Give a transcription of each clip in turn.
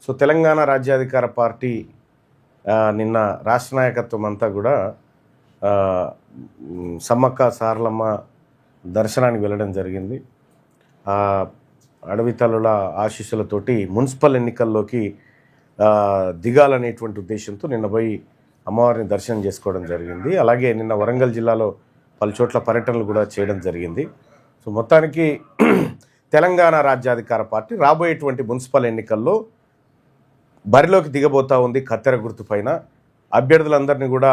So Telangana రాజ్యాధికార party నిన్న రాష్ట్ర నాయకత్వం అంతా కూడా సమ్మక్క సారలమ్మ దర్శనానికి వెళ్ళడం జరిగింది. అడవి తల్లుల ఆశీస్సులతోటి మున్సిపల్ ఎన్నికల్లోకి దిగాలనేటువంటి ఉద్దేశంతో నిన్న పోయి అమ్మవారిని దర్శనం చేసుకోవడం జరిగింది. అలాగే నిన్న వరంగల్ జిల్లాలో పలు చోట్ల పర్యటనలు కూడా చేయడం జరిగింది. సో మొత్తానికి తెలంగాణ రాజ్యాధికార పార్టీ రాబోయేటువంటి మున్సిపల్ ఎన్నికల్లో బరిలోకి దిగబోతా ఉంది. కత్తెర గుర్తు పైన అభ్యర్థులందరినీ కూడా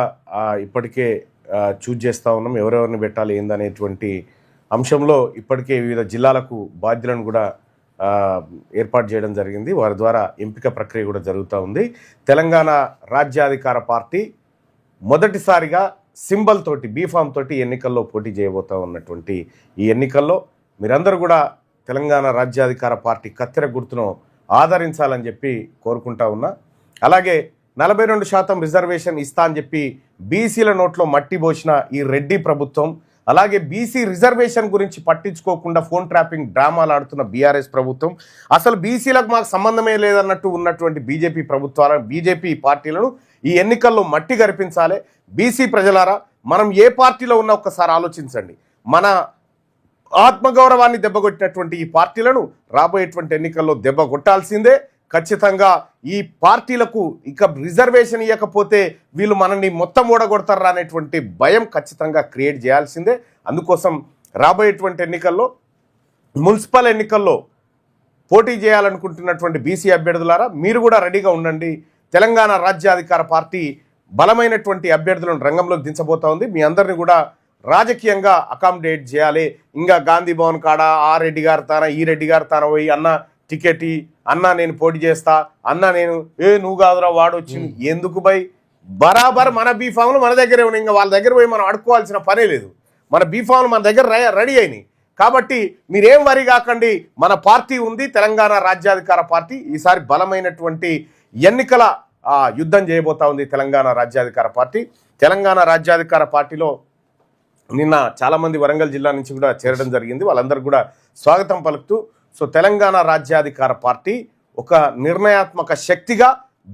ఇప్పటికే చూజ్ చేస్తూ ఉన్నాం. ఎవరెవరిని పెట్టాలి ఏందనేటువంటి అంశంలో ఇప్పటికే వివిధ జిల్లాలకు బాధ్యులను కూడా ఏర్పాటు చేయడం జరిగింది. వారి ద్వారా ఎంపిక ప్రక్రియ కూడా జరుగుతూ ఉంది. తెలంగాణ రాజ్యాధికార పార్టీ మొదటిసారిగా సింబల్ తోటి బీఫామ్ తోటి ఎన్నికల్లో పోటీ చేయబోతూ ఉన్నటువంటి ఈ ఎన్నికల్లో మీరందరూ కూడా తెలంగాణ రాజ్యాధికార పార్టీ కత్తెర గుర్తును ఆదరించాలని చెప్పి కోరుకుంటా ఉన్నా. అలాగే 42% రిజర్వేషన్ ఇస్తా అని చెప్పి బీసీల నోట్లో మట్టి పోసిన ఈ రెడ్డి ప్రభుత్వం, అలాగే బీసీ రిజర్వేషన్ గురించి పట్టించుకోకుండా ఫోన్ ట్రాపింగ్ డ్రామాలు ఆడుతున్న బీఆర్ఎస్ ప్రభుత్వం, అసలు బీసీలకు మాకు సంబంధమే లేదన్నట్టు ఉన్నటువంటి బీజేపీ పార్టీలను ఈ ఎన్నికల్లో మట్టి గరిపించాలి. బీసీ ప్రజలారా, మనం ఏ పార్టీలో ఉన్నా ఒక్కసారి ఆలోచించండి. మన ఆత్మగౌరవాన్ని దెబ్బకొట్టినటువంటి ఈ పార్టీలను రాబోయేటువంటి ఎన్నికల్లో దెబ్బ కొట్టాల్సిందే. ఖచ్చితంగా ఈ పార్టీలకు ఇక రిజర్వేషన్ ఇవ్వకపోతే వీళ్ళు మనల్ని మొత్తం ఓడగొడతారా అనేటువంటి భయం ఖచ్చితంగా క్రియేట్ చేయాల్సిందే. అందుకోసం రాబోయేటువంటి ఎన్నికల్లో మున్సిపల్ ఎన్నికల్లో పోటీ చేయాలనుకుంటున్నటువంటి బీసీ అభ్యర్థులారా, మీరు కూడా రెడీగా ఉండండి. తెలంగాణ రాజ్యాధికార పార్టీ బలమైనటువంటి అభ్యర్థులను రంగంలోకి దించబోతా ఉంది. మీ అందరినీ కూడా రాజకీయంగా అకామిడేట్ చేయాలి. ఇంకా గాంధీ భవన్ కాడ ఆ రెడ్డి గారు తాన ఈ రెడ్డి గారు తాన పోయి అన్న టికెట్ అన్న నేను పోటీ చేస్తా, అన్న నేను నువ్వు కాదురా వాడు వచ్చింది ఎందుకు బై, బరాబర్ మన బీఫామ్లు మన దగ్గరే ఉన్నాయి. ఇంకా వాళ్ళ దగ్గర పోయి మనం అడుక్కోవాల్సిన పనే లేదు. మన బీఫామ్లు మన దగ్గర రెడీ అయినాయి. కాబట్టి మీరేం వరి కాకండి, మన పార్టీ ఉంది, తెలంగాణ రాజ్యాధికార పార్టీ. ఈసారి బలమైనటువంటి ఎన్నికల యుద్ధం చేయబోతా ఉంది తెలంగాణ రాజ్యాధికార పార్టీ. తెలంగాణ రాజ్యాధికార పార్టీలో నిన్న చాలామంది వరంగల్ జిల్లా నుంచి కూడా చేరడం జరిగింది. వాళ్ళందరూ కూడా స్వాగతం పలుకుతూ, సో తెలంగాణ రాజ్యాధికార పార్టీ ఒక నిర్ణయాత్మక శక్తిగా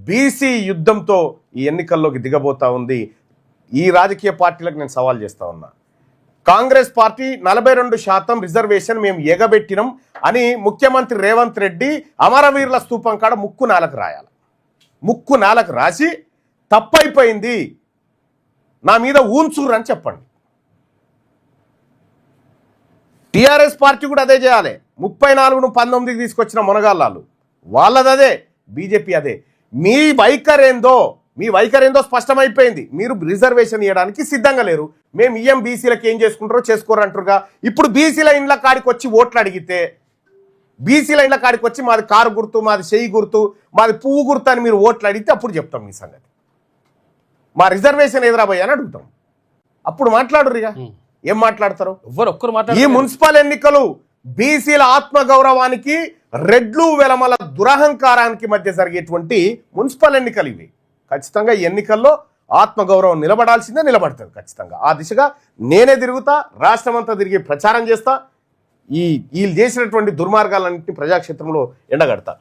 బీసీ యుద్ధంతో ఈ ఎన్నికల్లోకి దిగబోతా ఉంది. ఈ రాజకీయ పార్టీలకు నేను సవాల్ చేస్తా ఉన్నా. కాంగ్రెస్ పార్టీ 42% రిజర్వేషన్ మేము ఎగబెట్టినాం అని ముఖ్యమంత్రి రేవంత్ రెడ్డి అమరవీరుల స్తూపం కాడ ముక్కు నాలకు రాసి తప్పైపోయింది నా మీద ఊన్సూరు అని చెప్పండి. టీఆర్ఎస్ పార్టీ కూడా అదే చేయాలి. 34ను 19కి తీసుకొచ్చిన మునగాళ్ళు వాళ్ళదదే, బీజేపీ అదే. మీ వైఖరేందో స్పష్టమైపోయింది. మీరు రిజర్వేషన్ ఇవ్వడానికి సిద్ధంగా లేరు. మేము బీసీలకు ఏం చేసుకుంటారో చేసుకోరు అంటారుగా. ఇప్పుడు బీసీల ఇండ్ల కాడికి వచ్చి ఓట్లు అడిగితే, బీసీల ఇండ్ల కాడికి వచ్చి మాది కారు గుర్తు, మాది చెయ్యి గుర్తు, మాది పువ్వు గుర్తు అని మీరు ఓట్లు అడిగితే అప్పుడు చెప్తాం మీ సంగతి. మా రిజర్వేషన్ ఎదురాబోయా అని అడుగుతాం. అప్పుడు మాట్లాడురుగా. ఏం మాట్లాడతారు? ఈ మున్సిపల్ ఎన్నికలు బీసీల ఆత్మగౌరవానికి, రెడ్లు వెలమల దురహంకారానికి మధ్య జరిగేటువంటి మున్సిపల్ ఎన్నికలు ఇవి. ఖచ్చితంగా ఈ ఎన్నికల్లో ఆత్మగౌరవం నిలబడుతుంది ఖచ్చితంగా. ఆ దిశగా నేనే తిరుగుతా, రాష్ట్రమంతా తిరిగి ప్రచారం చేస్తా. వీళ్ళు చేసినటువంటి దుర్మార్గాలన్నింటినీ ప్రజాక్షేత్రంలో ఎండగడతా.